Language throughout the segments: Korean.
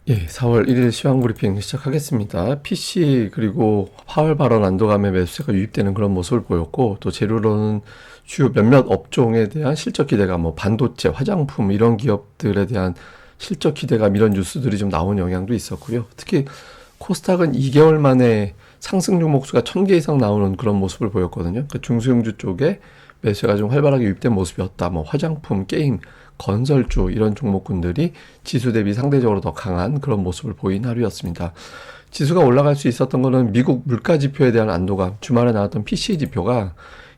예, 4월 1일 시황 브리핑 시작하겠습니다. PC 그리고 화월 발언 안도감의 매수세가 유입되는 그런 모습을 보였고, 또 재료로는 주요 몇몇 업종에 대한 실적 기대감, 뭐 반도체, 화장품 이런 기업들에 대한 실적 기대감 이런 뉴스들이 좀 나온 영향도 있었고요. 특히 코스닥은 2개월 만에 상승 종목수가 1000개 이상 나오는 그런 모습을 보였거든요. 그러니까 중소형주 쪽에 매수가 좀 활발하게 유입된 모습이었다. 뭐 화장품, 게임, 건설주 이런 종목군들이 지수 대비 상대적으로 더 강한 그런 모습을 보인 하루였습니다. 지수가 올라갈 수 있었던 거는 미국 물가 지표에 대한 안도감, 주말에 나왔던 PCE 지표가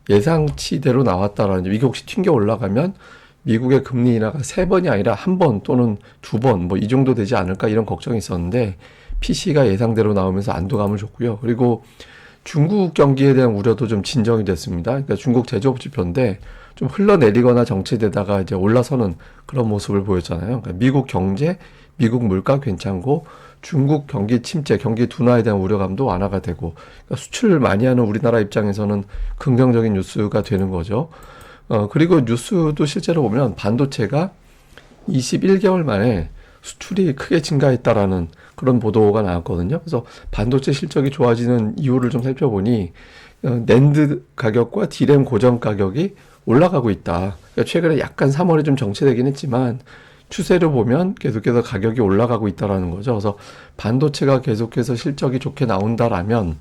예상치대로 나왔다라는 점. 이게 혹시 튕겨 올라가면 미국의 금리 인하가 3번이 아니라 1번 또는 2번 뭐 이 정도 되지 않을까 이런 걱정이 있었는데 PC가 예상대로 나오면서 안도감을 줬고요. 그리고 중국 경기에 대한 우려도 좀 진정이 됐습니다. 그러니까 중국 제조업 지표인데 좀 흘러내리거나 정체되다가 이제 올라서는 그런 모습을 보였잖아요. 그러니까 미국 경제, 미국 물가 괜찮고 중국 경기 침체, 경기 둔화에 대한 우려감도 완화가 되고, 그러니까 수출 많이 하는 우리나라 입장에서는 긍정적인 뉴스가 되는 거죠. 그리고 뉴스도 실제로 보면 반도체가 21개월 만에 수출이 크게 증가했다라는 그런 보도가 나왔거든요. 그래서 반도체 실적이 좋아지는 이유를 좀 살펴보니 낸드 가격과 디램 고정 가격이 올라가고 있다. 그러니까 최근에 약간 3월에 좀 정체되긴 했지만 추세를 보면 계속해서 가격이 올라가고 있다라는 거죠. 그래서 반도체가 계속해서 실적이 좋게 나온다라면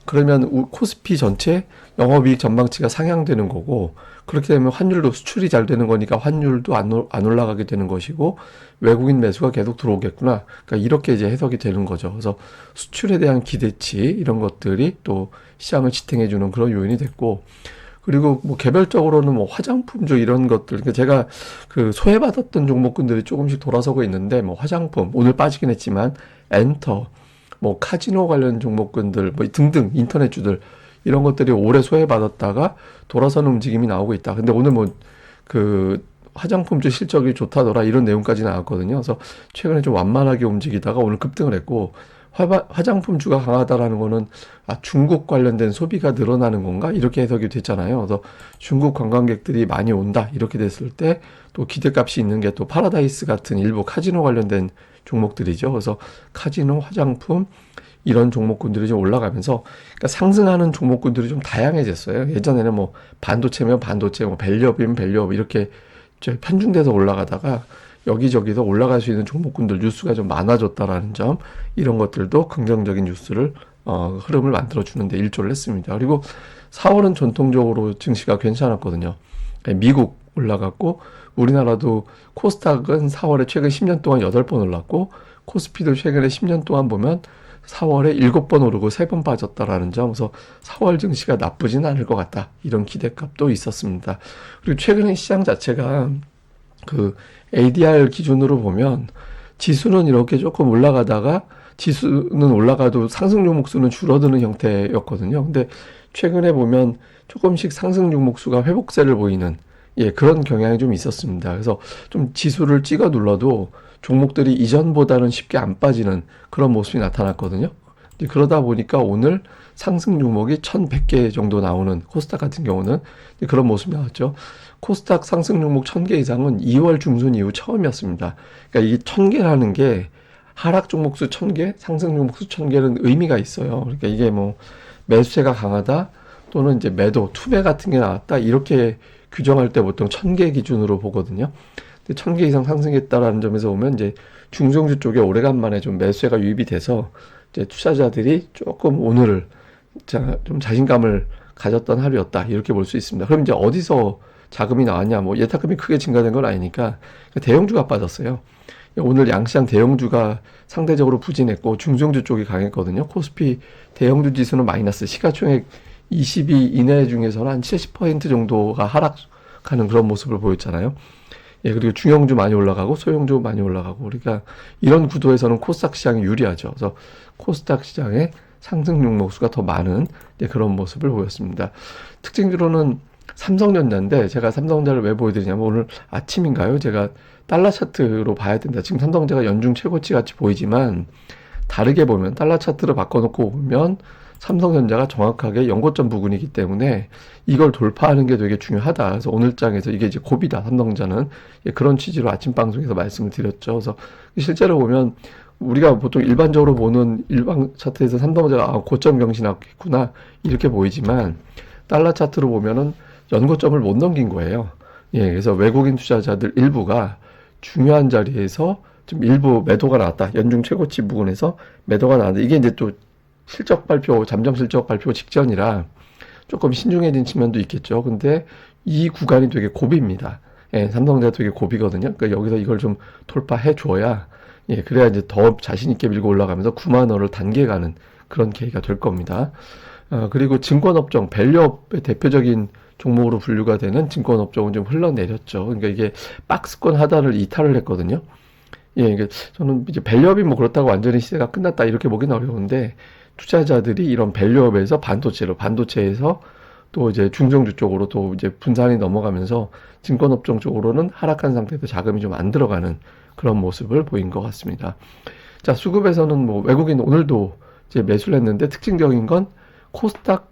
그러면 코스피 전체 영업이익 전망치가 상향되는 거고, 그렇게 되면 환율도 수출이 잘 되는 거니까 환율도 안 올라가게 되는 것이고 외국인 매수가 계속 들어오겠구나. 그러니까 이렇게 이제 해석이 되는 거죠. 그래서 수출에 대한 기대치 이런 것들이 또 시장을 지탱해 주는 그런 요인이 됐고, 그리고 뭐 개별적으로는 뭐 화장품주 이런 것들, 그러니까 제가 그 소외받았던 종목군들이 조금씩 돌아서고 있는데, 뭐 화장품 오늘 빠지긴 했지만 엔터, 뭐 카지노 관련 종목군들 뭐 등등 인터넷주들 이런 것들이 오래 소외받았다가 돌아서는 움직임이 나오고 있다. 근데 오늘 뭐 그 화장품주 실적이 좋다더라 이런 내용까지 나왔거든요. 그래서 최근에 좀 완만하게 움직이다가 오늘 급등을 했고, 화장품주가 강하다라는 거는 중국 관련된 소비가 늘어나는 건가 이렇게 해석이 됐잖아요. 그래서 중국 관광객들이 많이 온다 이렇게 됐을 때 또 기대값이 있는 게 또 파라다이스 같은 일부 카지노 관련된 종목들이죠. 그래서 카지노, 화장품 이런 종목군들이 좀 올라가면서, 그러니까 상승하는 종목군들이 좀 다양해졌어요. 예전에는 뭐 반도체면 반도체, 뭐 밸류업이면 밸류업 이렇게 편중돼서 올라가다가 여기저기서 올라갈 수 있는 종목군들 뉴스가 좀 많아졌다라는 점, 이런 것들도 긍정적인 뉴스를 흐름을 만들어 주는데 일조를 했습니다. 그리고 4월은 전통적으로 증시가 괜찮았거든요. 미국 올라갔고 우리나라도 코스닥은 4월에 최근 10년 동안 8번 올랐고 코스피도 최근에 10년 동안 보면 4월에 7번 오르고 3번 빠졌다라는 점, 그래서 4월 증시가 나쁘진 않을 것 같다 이런 기대값도 있었습니다. 그리고 최근에 시장 자체가 그 ADR 기준으로 보면 지수는 이렇게 조금 올라가다가 지수는 올라가도 상승 종목 수는 줄어드는 형태였거든요. 근데 최근에 보면 조금씩 상승 종목 수가 회복세를 보이는 그런 경향이 좀 있었습니다. 그래서 좀 지수를 찍어 눌러도 종목들이 이전보다는 쉽게 안 빠지는 그런 모습이 나타났거든요. 그러다 보니까 오늘 상승 종목이 1100개 정도 나오는 코스닥 같은 경우는 그런 모습이 나왔죠. 코스닥 상승 종목 1000개 이상은 2월 중순 이후 처음이었습니다. 그러니까 이게 1000개라는 게 하락 종목수 1000개, 상승 종목수 1000개는 의미가 있어요. 그러니까 이게 뭐 매수세가 강하다 또는 이제 매도, 투매 같은 게 나왔다 이렇게 규정할 때 보통 1000개 기준으로 보거든요. 근데 1000개 이상 상승했다라는 점에서 보면 이제 중성주 쪽에 오래간만에 좀 매수세가 유입이 돼서 이제 투자자들이 조금 오늘을 좀 자신감을 가졌던 하루였다 이렇게 볼 수 있습니다. 그럼 이제 어디서 자금이 나왔냐? 뭐 예탁금이 크게 증가된 건 아니니까 대형주가 빠졌어요. 오늘 양시장 대형주가 상대적으로 부진했고 중성주 쪽이 강했거든요. 코스피 대형주 지수는 마이너스, 시가총액 20위 이내 중에서는 한 70% 정도가 하락하는 그런 모습을 보였잖아요. 그리고 중형주 많이 올라가고 소형주 많이 올라가고, 그러니까 이런 구도에서는 코스닥 시장이 유리하죠. 그래서 코스닥 시장에 상승 종목수가 더 많은 그런 모습을 보였습니다. 특징적으로는 삼성전자인데, 제가 삼성전자를 왜 보여드리냐면 오늘 아침인가요? 제가 달러 차트로 봐야 된다. 지금 삼성전자가 연중 최고치 같이 보이지만 다르게 보면 달러 차트를 바꿔놓고 보면 삼성전자가 정확하게 연고점 부근이기 때문에 이걸 돌파하는 게 되게 중요하다. 그래서 오늘 장에서 이게 이제 고비다, 삼성전자는. 예, 그런 취지로 아침 방송에서 말씀을 드렸죠. 그래서 실제로 보면 우리가 보통 일반적으로 보는 일반 차트에서 삼성전자가 고점 경신하겠구나 이렇게 보이지만 달러 차트로 보면은 연고점을 못 넘긴 거예요. 예, 그래서 외국인 투자자들 일부가 중요한 자리에서 좀 일부 매도가 나왔다. 연중 최고치 부근에서 매도가 나왔는데 이게 이제 또 실적 발표, 잠정 실적 발표 직전이라 조금 신중해진 측면도 있겠죠. 근데 이 구간이 되게 고비입니다. 예, 삼성전자 되게 고비거든요. 그러니까 여기서 이걸 좀 돌파해 줘야, 예, 그래야 이제 더 자신 있게 밀고 올라가면서 9만 원을 단계 가는 그런 계기가 될 겁니다. 그리고 증권업종, 밸류업의 대표적인 종목으로 분류가 되는 증권업종은 좀 흘러내렸죠. 그러니까 이게 박스권 하단을 이탈을 했거든요. 예, 이게 저는 이제 밸류업이 뭐 그렇다고 완전히 시세가 끝났다 이렇게 보기는 어려운데 투자자들이 이런 밸류업에서 반도체에서 또 이제 중성주 쪽으로 또 이제 분산이 넘어가면서 증권업종 쪽으로는 하락한 상태에서 자금이 좀 안 들어가는 그런 모습을 보인 것 같습니다. 자, 수급에서는 뭐 외국인 오늘도 이제 매수를 했는데 특징적인 건 코스닥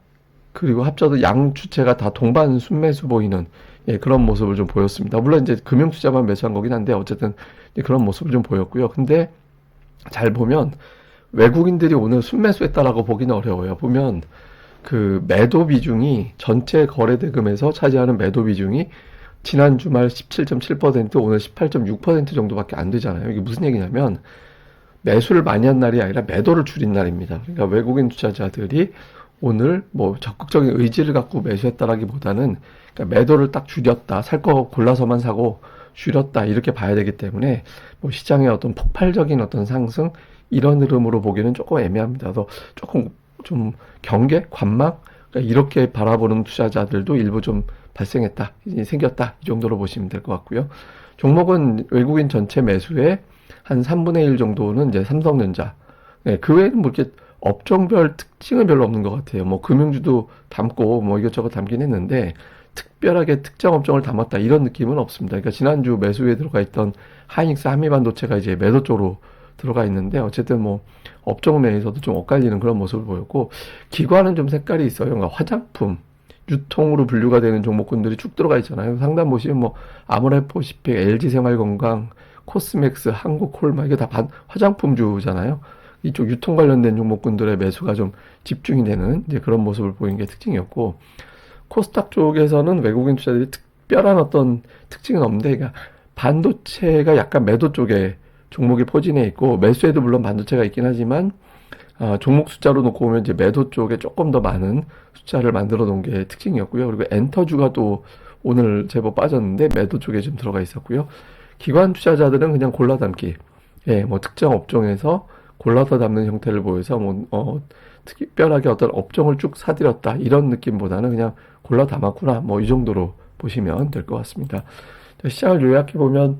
그리고 합쳐서 양 주체가 다 동반 순매수 보이는, 예, 그런 모습을 좀 보였습니다. 물론 이제 금융투자만 매수한 거긴 한데 어쨌든 그런 모습을 좀 보였고요. 근데 잘 보면 외국인들이 오늘 순매수했다라고 보기는 어려워요. 보면 그 매도 비중이 전체 거래 대금에서 차지하는 매도 비중이 지난 주말 17.7%, 오늘 18.6% 정도밖에 안 되잖아요. 이게 무슨 얘기냐면 매수를 많이 한 날이 아니라 매도를 줄인 날입니다. 그러니까 외국인 투자자들이 오늘 뭐 적극적인 의지를 갖고 매수했다라기보다는 그러니까 매도를 딱 줄였다, 살 거 골라서만 사고 줄였다 이렇게 봐야 되기 때문에 뭐 시장의 어떤 폭발적인 어떤 상승 이런 흐름으로 보기는 조금 애매합니다. 그래서 조금 좀 경계, 관망, 그러니까 이렇게 바라보는 투자자들도 일부 좀 발생했다, 생겼다 이 정도로 보시면 될 것 같고요. 종목은 외국인 전체 매수의 한 3분의 1 정도는 이제 삼성전자. 네, 그 외에는 뭐 이렇게 업종별 특징은 별로 없는 것 같아요. 뭐 금융주도 담고 뭐 이것저것 담긴 했는데 특별하게 특정 업종을 담았다 이런 느낌은 없습니다. 그러니까 지난주 매수에 들어가 있던 하이닉스 한미반도체가 이제 매도 쪽으로 들어가 있는데 어쨌든 뭐 업종 내에서도 좀 엇갈리는 그런 모습을 보였고 기관은 좀 색깔이 있어요. 그러니까 화장품, 유통으로 분류가 되는 종목군들이 쭉 들어가 있잖아요. 상단 보시면 뭐 아모레퍼시픽, LG생활건강, 코스맥스, 한국콜마 이게 다 화장품주잖아요. 이쪽 유통 관련된 종목군들의 매수가 좀 집중이 되는 이제 그런 모습을 보인 게 특징이었고 코스닥 쪽에서는 외국인 투자들이 특별한 어떤 특징은 없는데 그러니까 반도체가 약간 매도 쪽에 종목이 포진해 있고 매수에도 물론 반도체가 있긴 하지만 종목 숫자로 놓고 보면 이제 매도 쪽에 조금 더 많은 숫자를 만들어 놓은 게 특징이었고요. 그리고 엔터주가 또 오늘 제법 빠졌는데 매도 쪽에 좀 들어가 있었고요. 기관 투자자들은 그냥 골라 담기, 예, 뭐 특정 업종에서 골라서 담는 형태를 보여서 뭐 특별하게 어떤 업종을 쭉 사들였다 이런 느낌보다는 그냥 골라 담았구나 뭐 이 정도로 보시면 될 것 같습니다. 시장을 요약해 보면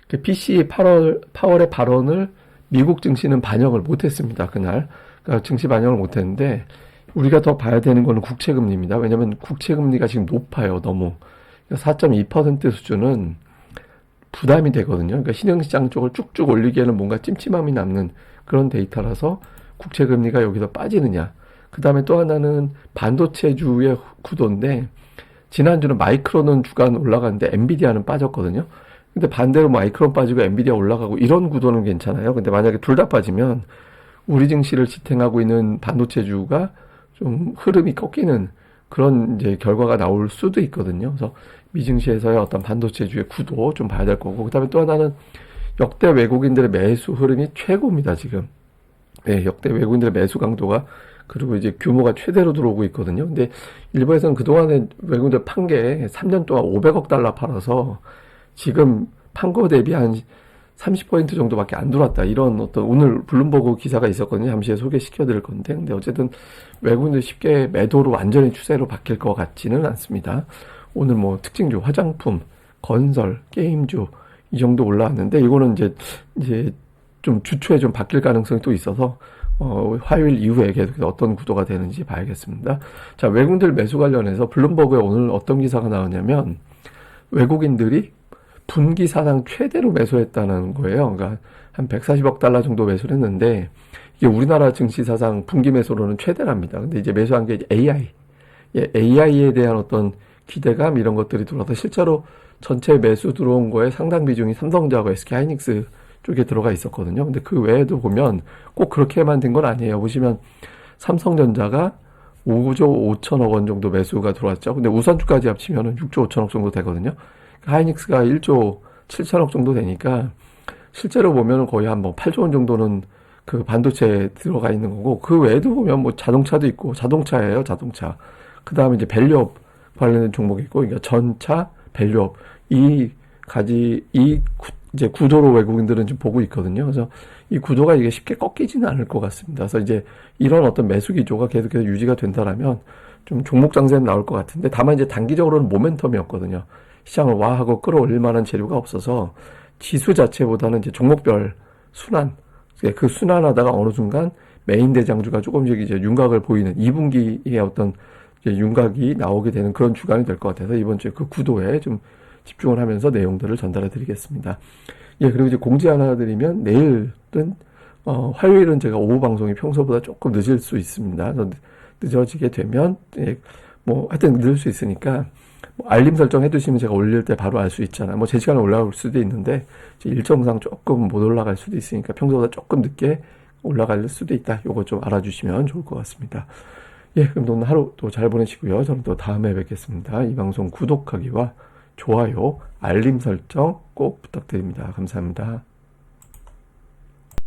그 PC 파월의 발언을 미국 증시는 반영을 못했습니다. 그날 그러니까 증시 반영을 못했는데 우리가 더 봐야 되는 거는 국채금리입니다. 왜냐하면 국채금리가 지금 높아요. 너무 4.2% 수준은 부담이 되거든요. 그러니까 신흥시장 쪽을 쭉쭉 올리기에는 뭔가 찜찜함이 남는 그런 데이터라서 국채금리가 여기서 빠지느냐. 그 다음에 또 하나는 반도체주의 구도인데 지난주는 마이크론은 주간 올라갔는데 엔비디아는 빠졌거든요. 근데 반대로 마이크론 빠지고 엔비디아 올라가고 이런 구도는 괜찮아요. 근데 만약에 둘 다 빠지면 우리 증시를 지탱하고 있는 반도체주가 좀 흐름이 꺾이는 그런 이제 결과가 나올 수도 있거든요. 그래서 미증시에서의 어떤 반도체주의 구도 좀 봐야 될 거고, 그 다음에 또 하나는 역대 외국인들의 매수 흐름이 최고입니다, 지금. 네, 역대 외국인들의 매수 강도가, 그리고 이제 규모가 최대로 들어오고 있거든요. 근데 일본에서는 그동안에 외국인들 판 게 3년 동안 500억 달러 팔아서 지금 판 거 대비 한 30% 정도밖에 안 들어왔다. 이런 어떤 오늘 블룸버그 기사가 있었거든요. 잠시 후에 소개시켜 드릴 건데. 근데 어쨌든 외국인들 쉽게 매도로 완전히 추세로 바뀔 것 같지는 않습니다. 오늘 뭐 특징주, 화장품, 건설, 게임주 이 정도 올라왔는데 이거는 이제 좀 주초에 좀 바뀔 가능성이 또 있어서 화요일 이후에 계속 어떤 구도가 되는지 봐야겠습니다. 자, 외국인들 매수 관련해서 블룸버그에 오늘 어떤 기사가 나오냐면 외국인들이 분기 사상 최대로 매수했다는 거예요. 그러니까 한 140억 달러 정도 매수를 했는데 이게 우리나라 증시 사상 분기 매수로는 최대랍니다. 근데 이제 매수한 게 AI, AI에 대한 어떤 기대감 이런 것들이 들어와서 실제로 전체 매수 들어온 거에 상당 비중이 삼성전자하고 SK하이닉스 쪽에 들어가 있었거든요. 근데 그 외에도 보면 꼭 그렇게만 된 건 아니에요. 보시면 삼성전자가 5조 5천억 원 정도 매수가 들어왔죠. 근데 우선주까지 합치면은 6조 5천억 정도 되거든요. 하이닉스가 1조 7천억 정도 되니까 실제로 보면은 거의 한 뭐 8조 원 정도는 그 반도체에 들어가 있는 거고, 그 외에도 보면 뭐 자동차도 있고, 자동차예요, 자동차. 그 다음에 이제 밸류업 관련된 종목이 있고, 그러니까 전차, 밸류업. 이제 구도로 외국인들은 좀 보고 있거든요. 그래서 이 구도가 이게 쉽게 꺾이지는 않을 것 같습니다. 그래서 이제 이런 어떤 매수 기조가 계속해서 유지가 된다라면 좀 종목 장세는 나올 것 같은데, 다만 이제 단기적으로는 모멘텀이었거든요. 시장을 와 하고 끌어올릴 만한 재료가 없어서 지수 자체보다는 이제 종목별 순환, 그 순환하다가 어느 순간 메인 대장주가 조금씩 이제 윤곽을 보이는 2분기의 어떤 이제 윤곽이 나오게 되는 그런 주간이 될 것 같아서 이번 주에 그 구도에 좀 집중을 하면서 내용들을 전달해 드리겠습니다. 예, 그리고 이제 공지 하나 드리면 내일은, 화요일은 제가 오후 방송이 평소보다 조금 늦을 수 있습니다. 늦어지게 되면, 예, 뭐, 하여튼 늦을 수 있으니까, 뭐 알림 설정 해두시면 제가 올릴 때 바로 알 수 있잖아요. 뭐 제 시간에 올라올 수도 있는데, 일정상 조금 못 올라갈 수도 있으니까 평소보다 조금 늦게 올라갈 수도 있다. 요거 좀 알아주시면 좋을 것 같습니다. 예, 그럼 오늘 하루 또 잘 보내시고요. 저는 또 다음에 뵙겠습니다. 이 방송 구독하기와 좋아요, 알림 설정 꼭 부탁드립니다. 감사합니다.